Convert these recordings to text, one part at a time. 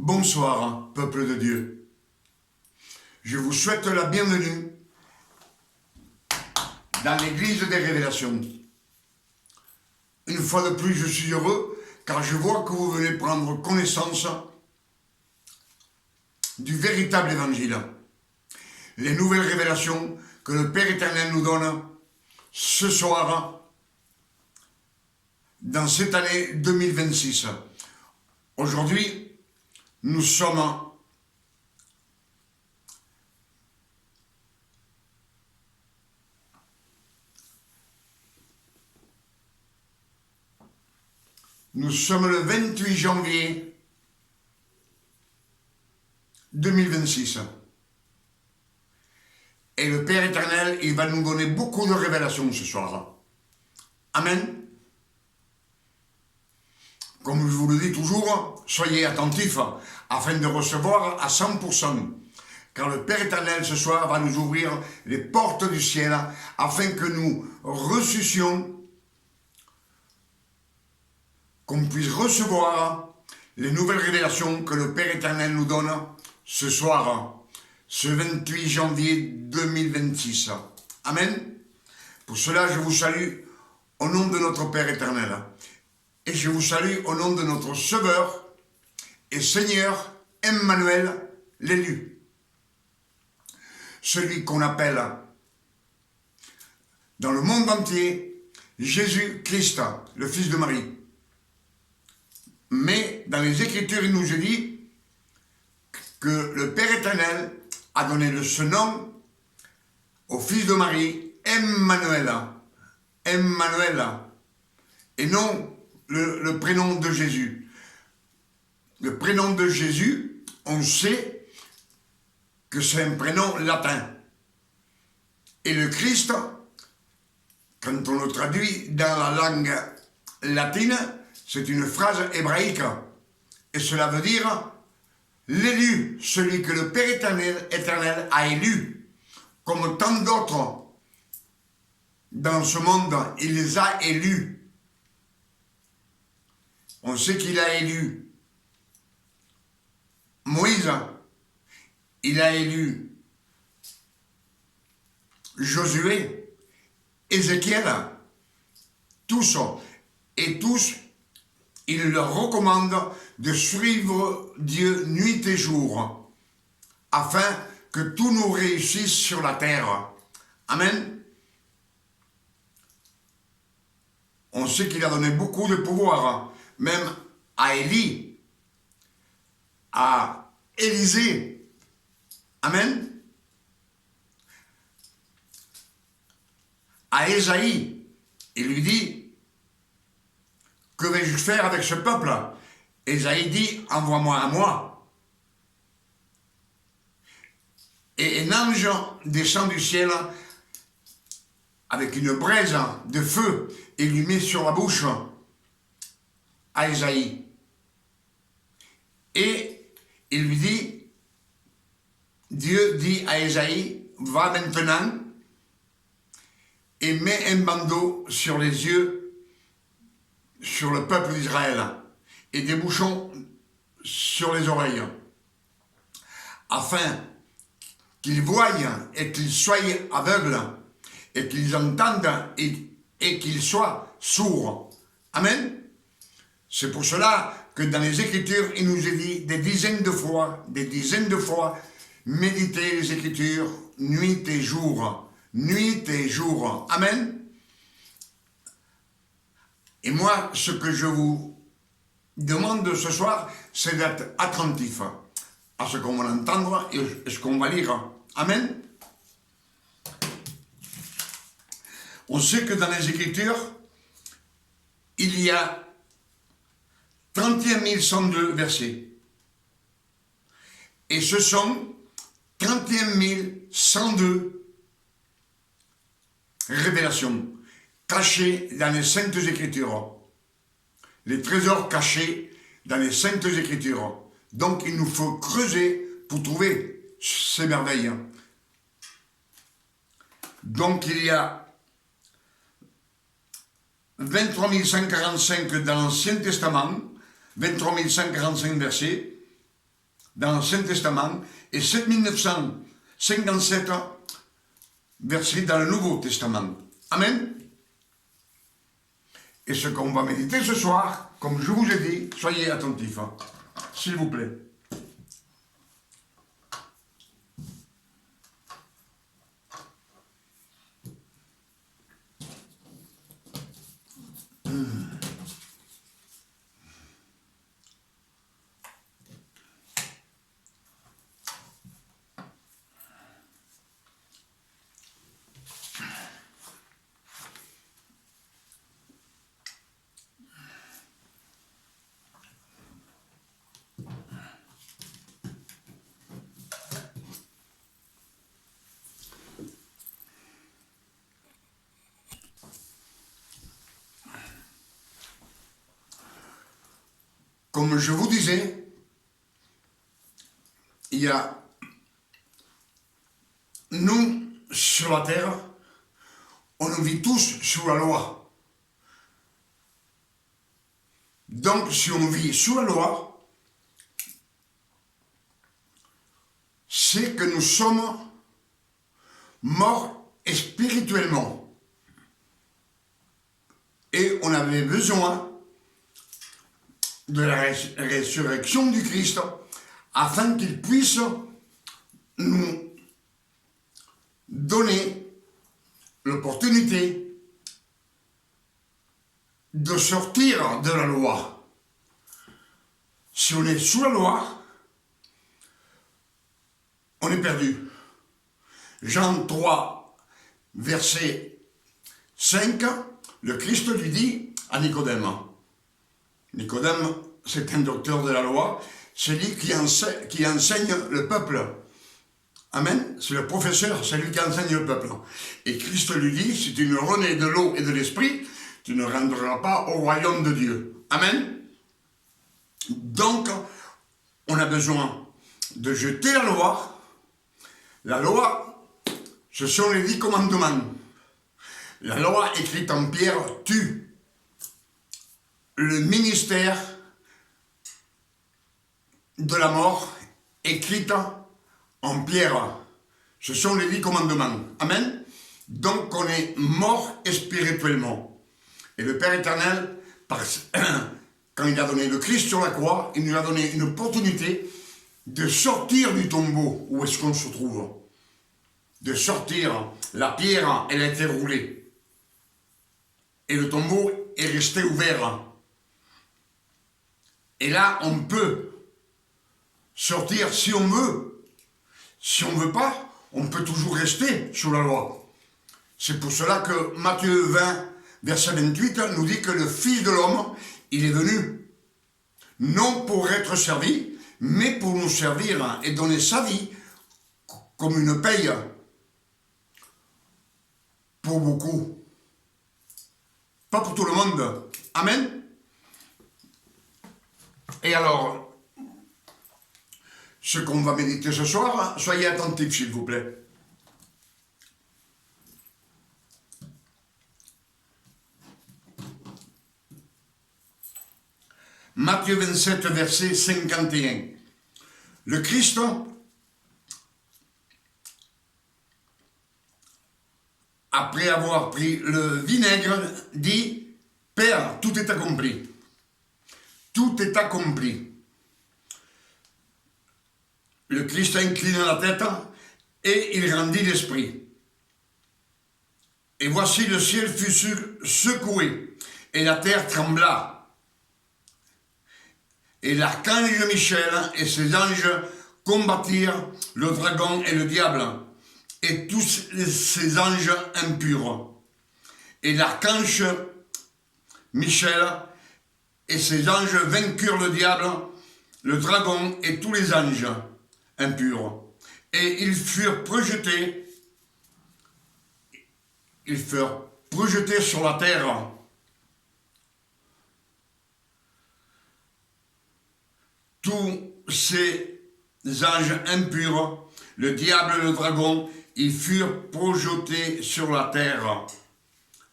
Bonsoir, peuple de Dieu. Je vous souhaite la bienvenue dans l'église des révélations. Une fois de plus, je suis heureux car je vois que vous venez prendre connaissance du véritable évangile. Les nouvelles révélations que le Père éternel nous donne ce soir dans cette année 2026. Aujourd'hui, nous sommes le 28 janvier 2026. Et le Père éternel, il va nous donner beaucoup de révélations ce soir. Amen. Comme je vous le dis toujours, soyez attentifs afin de recevoir à 100%. Car le Père éternel ce soir va nous ouvrir les portes du ciel afin que nous ressuscions, qu'on puisse recevoir les nouvelles révélations que le Père éternel nous donne ce soir, ce 28 janvier 2026. Amen. Pour cela, je vous salue au nom de notre Père éternel. Et je vous salue au nom de notre Sauveur et Seigneur Emmanuel, l'élu. Celui qu'on appelle dans le monde entier Jésus-Christ, le Fils de Marie. Mais dans les Écritures, il nous est dit que le Père éternel a donné ce nom au Fils de Marie, Emmanuel. Emmanuel. Et non le prénom de Jésus. Le prénom de Jésus, on sait que c'est un prénom latin. Et le Christ, quand on le traduit dans la langue latine, c'est une phrase hébraïque. Et cela veut dire l'élu, celui que le Père éternel a élu. Comme tant d'autres dans ce monde, il les a élus. On sait qu'il a élu Moïse, il a élu Josué, Ézéchiel, tous. Et tous, il leur recommande de suivre Dieu nuit et jour, afin que tout nous réussisse sur la terre. Amen. On sait qu'il a donné beaucoup de pouvoir, même à Élie, à Élisée. Amen. À Ésaïe, il lui dit, que vais-je faire avec ce peuple? Ésaïe dit, envoie-moi à moi. Et un ange descend du ciel avec une braise de feu et lui met sur la bouche à Ésaïe. Et il lui dit, Dieu dit à Ésaïe, va maintenant et mets un bandeau sur les yeux, sur le peuple d'Israël, et des bouchons sur les oreilles, afin qu'ils voient et qu'ils soient aveugles, et qu'ils entendent et qu'ils soient sourds. Amen. C'est pour cela que dans les Écritures, il nous est dit des dizaines de fois, méditez les Écritures nuit et jour. Nuit et jour. Amen. Et moi, ce que je vous demande ce soir, c'est d'être attentif à ce qu'on va entendre et ce qu'on va lire. Amen. On sait que dans les Écritures, il y a 31 102 versets. Et ce sont 31 102 révélations cachées dans les Saintes Écritures. Les trésors cachés dans les Saintes Écritures. Donc il nous faut creuser pour trouver ces merveilles. Donc il y a 23 145 dans l'Ancien Testament, 23 145 versets, dans l'Ancien Testament et 7957 versets dans le Nouveau Testament. Amen. Et ce qu'on va méditer ce soir, comme je vous ai dit, soyez attentifs, hein, s'il vous plaît. Comme je vous disais, il y a nous sur la terre, on vit tous sous la loi. Donc si on vit sous la loi, c'est que nous sommes morts spirituellement. Et on avait besoin de la résurrection du Christ afin qu'il puisse nous donner l'opportunité de sortir de la loi. Si on est sous la loi, on est perdu. Jean 3, verset 5, le Christ lui dit à Nicodème. Nicodème, c'est un docteur de la loi, c'est lui qui enseigne le peuple. Amen. C'est le professeur, c'est lui qui enseigne le peuple. Et Christ lui dit, si tu ne renais de l'eau et de l'esprit, tu ne rentreras pas au royaume de Dieu. Amen. Donc, on a besoin de jeter la loi. La loi, ce sont les 10 commandements. La loi écrite en pierre tue. Le ministère de la mort écrite en pierre. Ce sont les 10 commandements. Amen. Donc on est mort spirituellement. Et le Père éternel, quand il a donné le Christ sur la croix, il nous a donné une opportunité de sortir du tombeau où est-ce qu'on se trouve. De sortir. La pierre, elle a été roulée. Et le tombeau est resté ouvert. Et là, on peut sortir si on veut. Si on ne veut pas, on peut toujours rester sous la loi. C'est pour cela que Matthieu 20, verset 28, nous dit que le Fils de l'homme, il est venu, non pour être servi, mais pour nous servir et donner sa vie comme une paye pour beaucoup. Pas pour tout le monde. Amen. Et alors, ce qu'on va méditer ce soir, soyez attentifs s'il vous plaît. Matthieu 27, verset 51. Le Christ, après avoir pris le vinaigre, dit « Père, tout est accompli. Tout est accompli. » Le Christ inclina la tête et il rendit l'esprit. Et voici le ciel fut secoué et la terre trembla. Et l'archange Michel et ses anges combattirent le dragon et le diable et tous ses anges impurs. Et l'archange Michel et ses anges vainquirent le diable, le dragon et tous les anges impurs. Et ils furent projetés sur la terre. Tous ces anges impurs, le diable et le dragon, ils furent projetés sur la terre.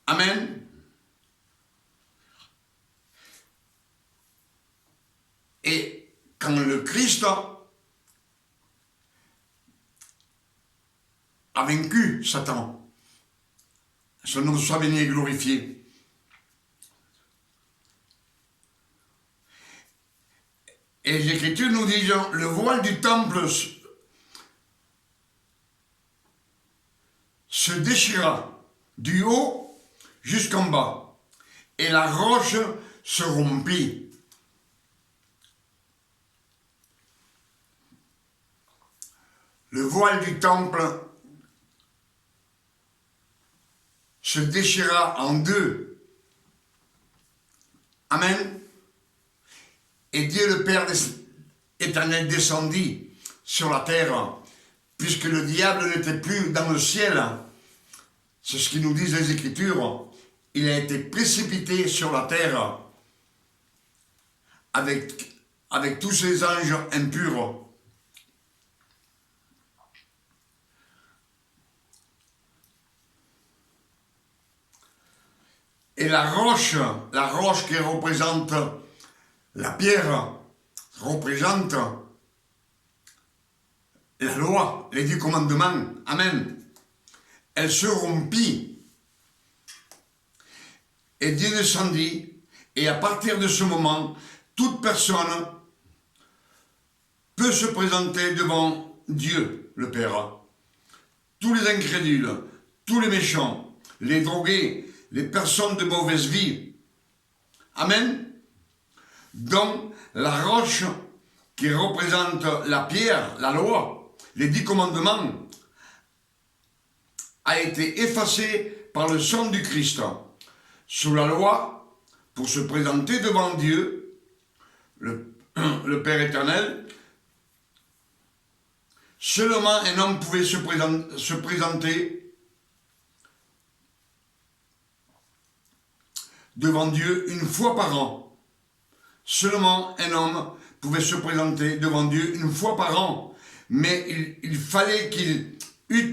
Amen. Et quand le Christ a vaincu Satan. Son nom soit béni et glorifié. Et les Écritures nous disent, le voile du temple se déchira du haut jusqu'en bas, et la roche se rompit. Le voile du temple se déchira en deux. Amen. Et Dieu le Père éternel descendit sur la terre, puisque le diable n'était plus dans le ciel. C'est ce qui nous disent les Écritures. Il a été précipité sur la terre avec tous ces anges impurs. Et la roche qui représente la pierre, représente la loi, les 10 commandements. Amen. Elle se rompit. Et Dieu descendit. Et à partir de ce moment, toute personne peut se présenter devant Dieu, le Père. Tous les incrédules, tous les méchants, les drogués, les personnes de mauvaise vie. Amen. Donc, la roche qui représente la pierre, la loi, les 10 commandements, a été effacée par le sang du Christ. Sous la loi, pour se présenter devant Dieu, le Père éternel, seulement un homme pouvait se présenter devant Dieu une fois par an. Seulement un homme pouvait se présenter devant Dieu une fois par an. Mais il fallait qu'il eût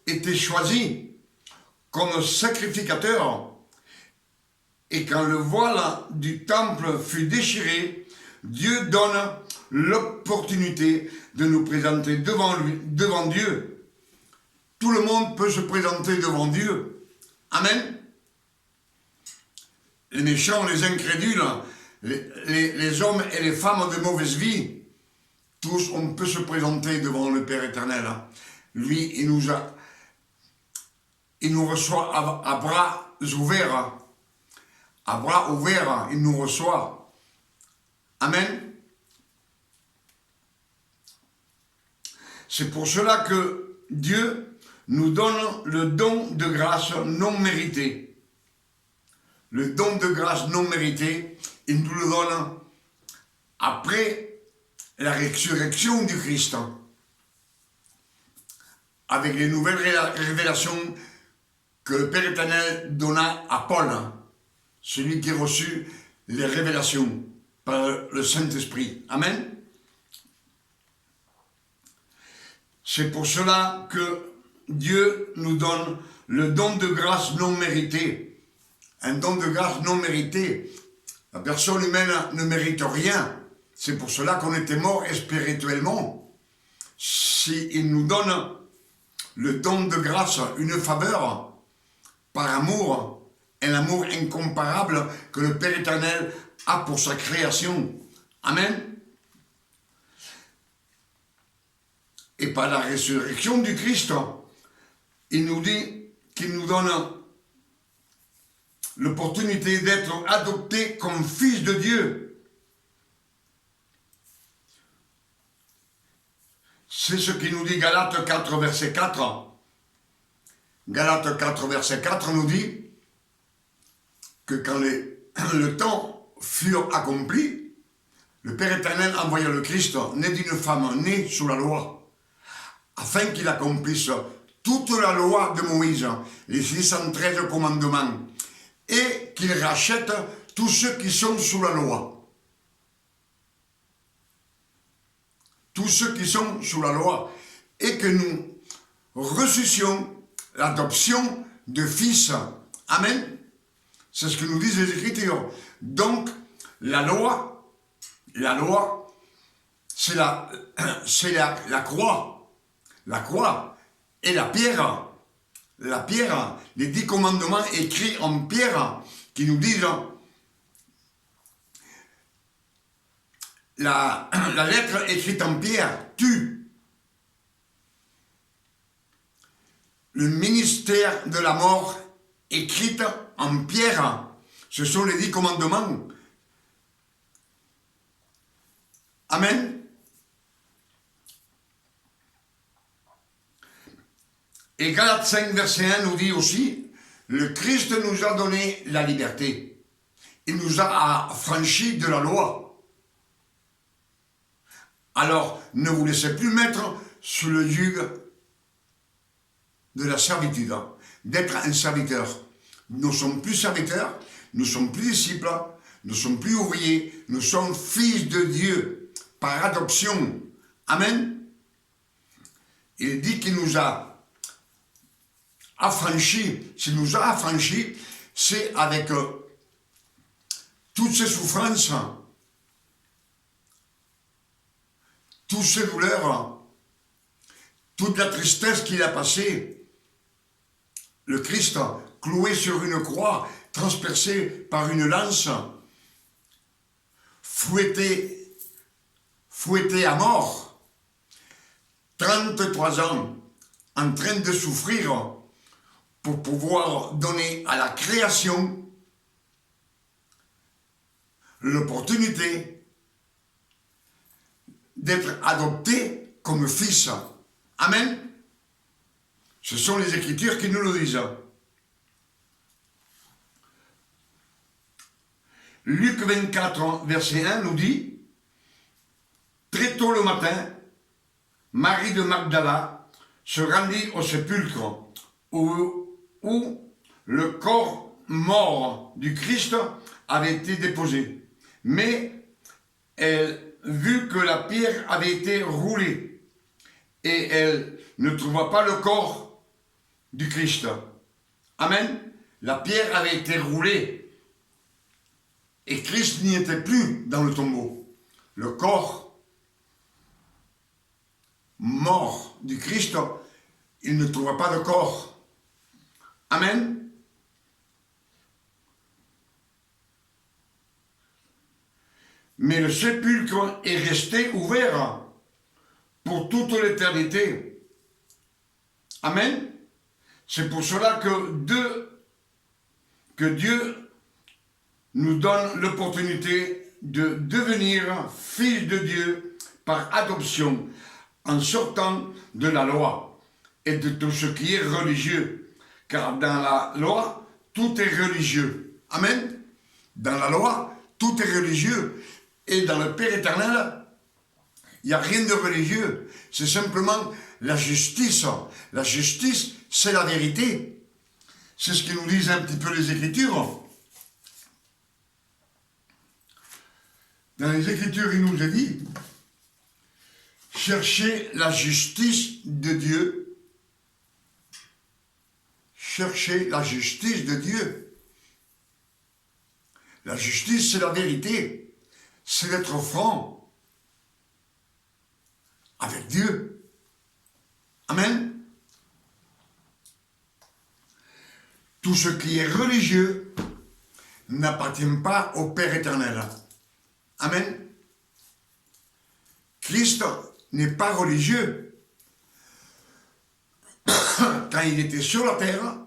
été choisi comme sacrificateur. Et quand le voile du temple fut déchiré, Dieu donne l'opportunité de nous présenter devant Dieu. Tout le monde peut se présenter devant Dieu. Amen. Les méchants, les incrédules, les hommes et les femmes de mauvaise vie, tous, on peut se présenter devant le Père éternel. Lui, il nous reçoit à bras ouverts. À bras ouverts, il nous reçoit. Amen. C'est pour cela que Dieu nous donne le don de grâce non mérité. Le don de grâce non mérité, il nous le donne après la résurrection du Christ, avec les nouvelles révélations que le Père éternel donna à Paul, celui qui a reçu les révélations par le Saint-Esprit. Amen. C'est pour cela que Dieu nous donne le don de grâce non mérité. Un don de grâce non mérité. La personne humaine ne mérite rien. C'est pour cela qu'on était mort spirituellement. S'il nous donne le don de grâce, une faveur, par amour, un amour incomparable que le Père éternel a pour sa création. Amen. Et par la résurrection du Christ, il nous dit qu'il nous donne l'opportunité d'être adopté comme fils de Dieu. C'est ce qui nous dit Galates 4, verset 4. Galates 4, verset 4 nous dit que quand le temps fut accompli, le Père éternel envoya le Christ, né d'une femme, né sous la loi, afin qu'il accomplisse toute la loi de Moïse, les 613 commandements, et qu'il rachète tous ceux qui sont sous la loi. Tous ceux qui sont sous la loi, et que nous reçussions l'adoption de fils. Amen. C'est ce que nous disent les Écritures. Donc, la loi, c'est la croix. La croix, Et la pierre, les 10 commandements écrits en pierre, qui nous disent la lettre écrite en pierre tue. Le ministère de la mort écrite en pierre, ce sont les 10 commandements. Amen. Et Galates 5, verset 1 nous dit aussi, le Christ nous a donné la liberté. Il nous a affranchis de la loi. Alors, ne vous laissez plus mettre sous le joug de la servitude, d'être un serviteur. Nous ne sommes plus serviteurs, nous ne sommes plus disciples, nous ne sommes plus ouvriers, nous sommes fils de Dieu, par adoption. Amen. Il dit qu'il nous a affranchis. S'il nous a affranchis, c'est avec toutes ces souffrances, toutes ces douleurs, toute la tristesse qu'il a passée. Le Christ, cloué sur une croix, transpercé par une lance, fouetté à mort, 33 ans, en train de souffrir pour pouvoir donner à la création l'opportunité d'être adopté comme fils. Amen. Ce sont les Écritures qui nous le disent. Luc 24, verset 1 nous dit, très tôt le matin, Marie de Magdala se rendit au sépulcre où le corps mort du Christ avait été déposé. Mais elle vit que la pierre avait été roulée et elle ne trouva pas le corps du Christ. Amen. La pierre avait été roulée et Christ n'y était plus dans le tombeau. Le corps mort du Christ, il ne trouva pas de corps. Amen. Mais le sépulcre est resté ouvert pour toute l'éternité. Amen. C'est pour cela que Dieu nous donne l'opportunité de devenir fils de Dieu par adoption en sortant de la loi et de tout ce qui est religieux. Car dans la loi, tout est religieux. Amen. Dans la loi, tout est religieux. Et dans le Père éternel, il n'y a rien de religieux. C'est simplement la justice. La justice, c'est la vérité. C'est ce que nous disent un petit peu les Écritures. Dans les Écritures, il nous est dit, cherchez la justice de Dieu. Cherchez la justice de Dieu. La justice, c'est la vérité. C'est d'être franc avec Dieu. Amen. Tout ce qui est religieux n'appartient pas au Père éternel. Amen. Christ n'est pas religieux. Quand il était sur la terre,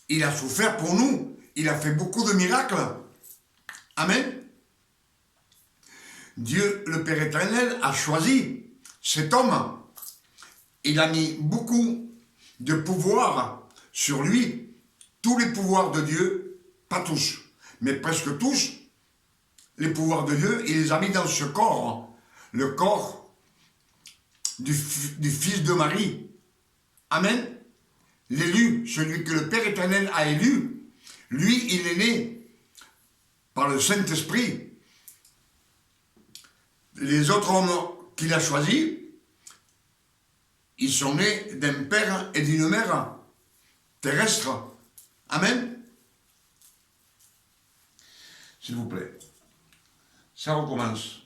il a souffert pour nous. Il a fait beaucoup de miracles. Amen. Dieu, le Père éternel, a choisi cet homme. Il a mis beaucoup de pouvoir sur lui. Tous les pouvoirs de Dieu, pas tous, mais presque tous, les pouvoirs de Dieu, il les a mis dans ce corps. Le corps du Fils de Marie. Amen. L'élu, celui que le Père éternel a élu, lui, il est né par le Saint-Esprit. Les autres hommes qu'il a choisis, ils sont nés d'un père et d'une mère terrestre. Amen. S'il vous plaît. Ça recommence.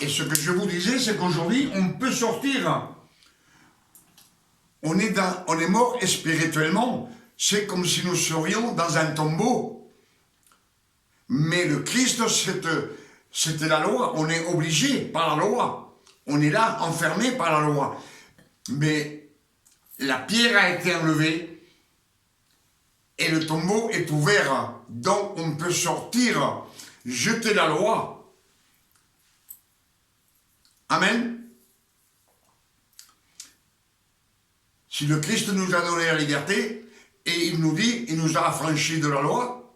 Et ce que je vous disais, c'est qu'aujourd'hui, on peut sortir. On est mort spirituellement. C'est comme si nous serions dans un tombeau. Mais le Christ, c'était la loi. On est obligé par la loi. On est là, enfermé par la loi. Mais la pierre a été enlevée et le tombeau est ouvert. Donc on peut sortir, jeter la loi. Amen. Si le Christ nous a donné la liberté, et il nous dit, il nous a affranchis de la loi,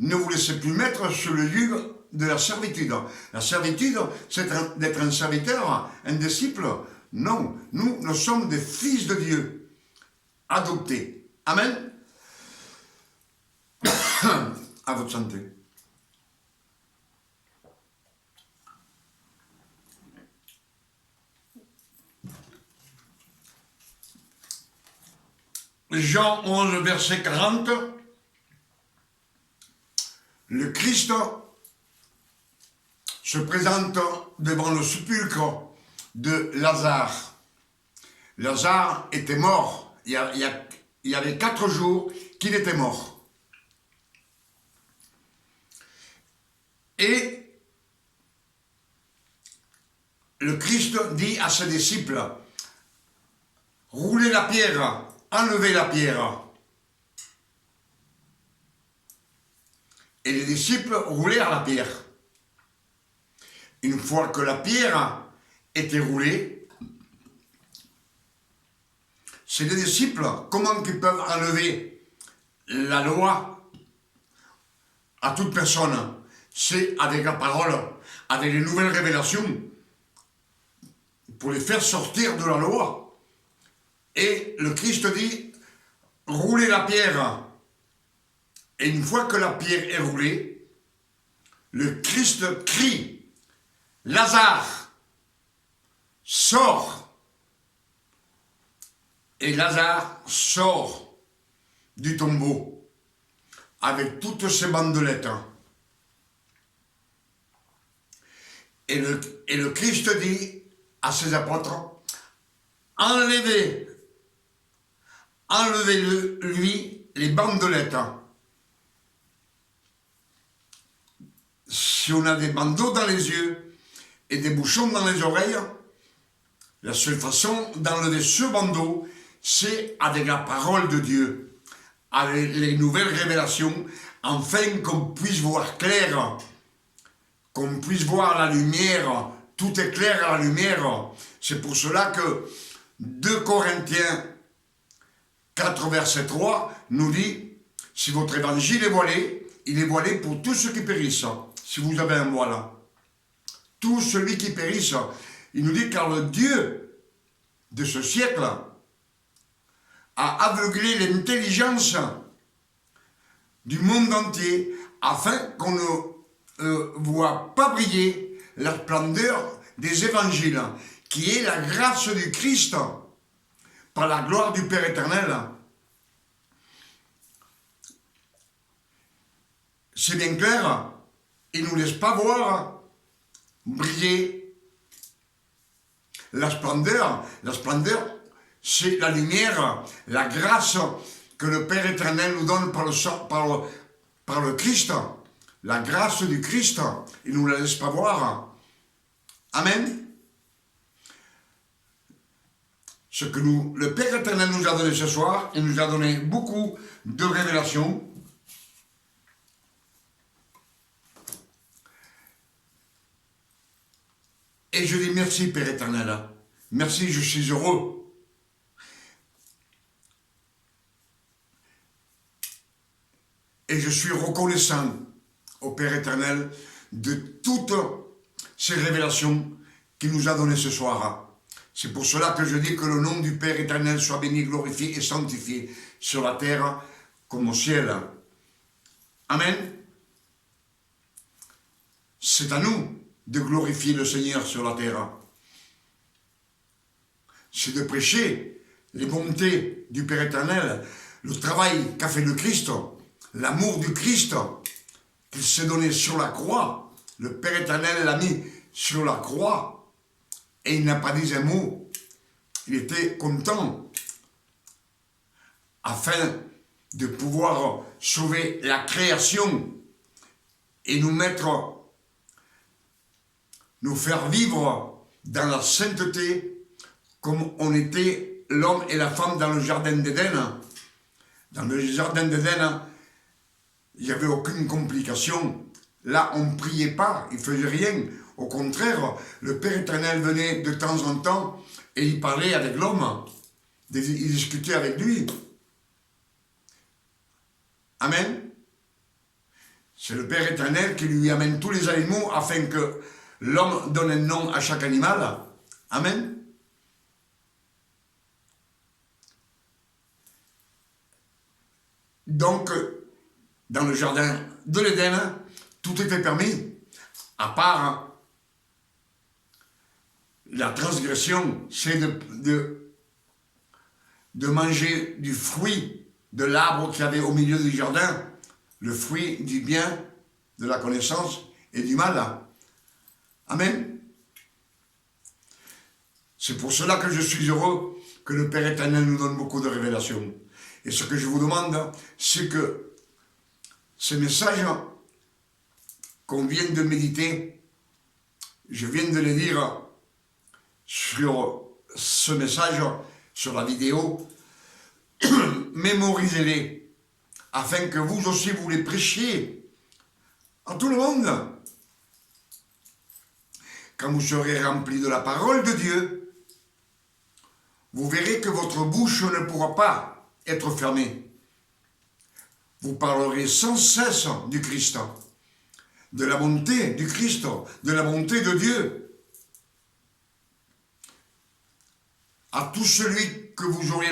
ne vous laissez plus mettre sur le joug de la servitude. La servitude, c'est d'être un serviteur, un disciple. Non, nous sommes des fils de Dieu, adoptés. Amen. À votre santé. Jean 11, verset 40, le Christ se présente devant le sépulcre de Lazare. Lazare était mort. Il y avait 4 jours qu'il était mort. Et le Christ dit à ses disciples, roulez la pierre. Enlevez la pierre. Et les disciples roulèrent la pierre. Une fois que la pierre était roulée, c'est les disciples, comment ils peuvent enlever la loi à toute personne? C'est avec la parole, avec les nouvelles révélations, pour les faire sortir de la loi. Et le Christ dit, roulez la pierre. Et une fois que la pierre est roulée, le Christ crie, Lazare, sors. Et Lazare sort du tombeau avec toutes ses bandelettes. Et le Christ dit à ses apôtres, enlevez-lui les bandelettes. Si on a des bandeaux dans les yeux et des bouchons dans les oreilles, la seule façon d'enlever ce bandeau, c'est avec la parole de Dieu, avec les nouvelles révélations, afin qu'on puisse voir clair, qu'on puisse voir la lumière. Tout est clair à la lumière. C'est pour cela que 2 Corinthiens 4, verset 3 nous dit, si votre évangile est voilé, il est voilé pour tous ceux qui périssent. Si vous avez un voile, tout celui qui périsse, il nous dit, car le Dieu de ce siècle a aveuglé l'intelligence du monde entier afin qu'on ne voit pas briller la splendeur des évangiles, qui est la grâce du Christ par la gloire du Père éternel. C'est bien clair, il ne nous laisse pas voir briller la splendeur. La splendeur, c'est la lumière, la grâce que le Père éternel nous donne par le Christ. La grâce du Christ, il ne nous la laisse pas voir. Amen. Ce que le Père éternel nous a donné ce soir, il nous a donné beaucoup de révélations. Et je dis merci, Père éternel. Merci, je suis heureux. Et je suis reconnaissant au Père éternel de toutes ces révélations qu'il nous a données ce soir. C'est pour cela que je dis que le nom du Père éternel soit béni, glorifié et sanctifié sur la terre comme au ciel. Amen. C'est à nous de glorifier le Seigneur sur la terre. C'est de prêcher les bontés du Père éternel, le travail qu'a fait le Christ, l'amour du Christ qu'il s'est donné sur la croix. Le Père éternel l'a mis sur la croix et il n'a pas dit un mot. Il était content afin de pouvoir sauver la création et nous faire vivre dans la sainteté comme on était l'homme et la femme dans le jardin d'Éden. Dans le jardin d'Éden, il n'y avait aucune complication. Là, on ne priait pas, il ne faisait rien. Au contraire, le Père éternel venait de temps en temps et il parlait avec l'homme. Il discutait avec lui. Amen. C'est le Père éternel qui lui amène tous les animaux afin que l'homme donne un nom à chaque animal. Amen. Donc, dans le jardin de l'Éden, tout était permis, à part la transgression, c'est de manger du fruit de l'arbre qu'il y avait au milieu du jardin, le fruit du bien, de la connaissance et du mal. Amen. C'est pour cela que je suis heureux que le Père éternel nous donne beaucoup de révélations. Et ce que je vous demande, c'est que ces messages qu'on vient de méditer, je viens de les dire sur ce message, sur la vidéo, mémorisez-les, afin que vous aussi vous les prêchiez à tout le monde. Quand vous serez remplis de la parole de Dieu, vous verrez que votre bouche ne pourra pas être fermée. Vous parlerez sans cesse du Christ, de la bonté du Christ, de la bonté de Dieu. À tout celui que vous aurez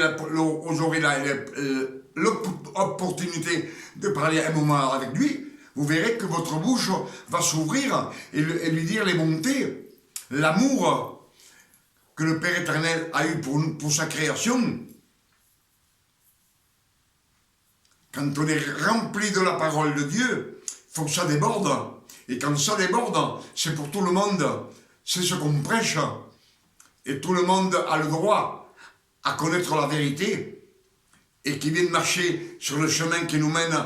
l'opportunité de parler un moment avec lui, vous verrez que votre bouche va s'ouvrir et lui dire les bontés, l'amour que le Père éternel a eu pour sa création. Quand on est rempli de la parole de Dieu, il faut que ça déborde. Et quand ça déborde, c'est pour tout le monde. C'est ce qu'on prêche. Et tout le monde a le droit à connaître la vérité et qui viennent marcher sur le chemin qui nous mène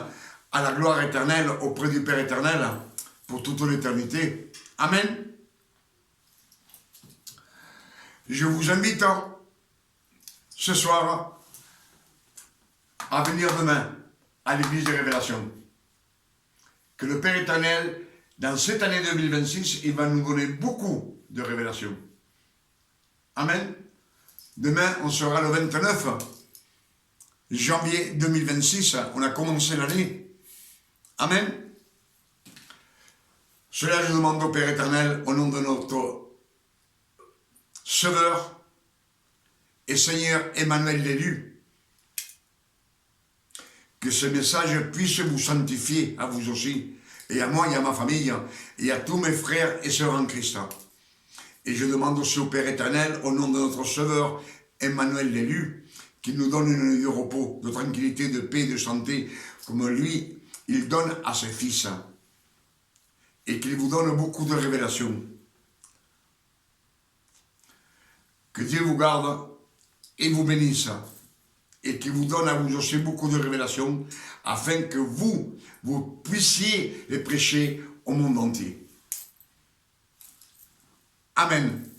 à la gloire éternelle auprès du Père éternel pour toute l'éternité. Amen. Je vous invite ce soir à venir demain à l'église des révélations. Que le Père éternel, dans cette année 2026, il va nous donner beaucoup de révélations. Amen. Demain, on sera le 29 janvier 2026. On a commencé l'année. Amen. Cela, je demande au Père éternel, au nom de notre Sauveur et Seigneur Emmanuel l'élu, que ce message puisse vous sanctifier à vous aussi, et à moi et à ma famille, et à tous mes frères et sœurs en Christ. Et je demande aussi au Père éternel, au nom de notre Sauveur Emmanuel l'élu, qu'il nous donne une nuit de repos, de tranquillité, de paix, de santé, comme lui, il donne à ses fils. Et qu'il vous donne beaucoup de révélations. Que Dieu vous garde et vous bénisse. Et qu'il vous donne à vous aussi beaucoup de révélations, afin que vous puissiez les prêcher au monde entier. Amen.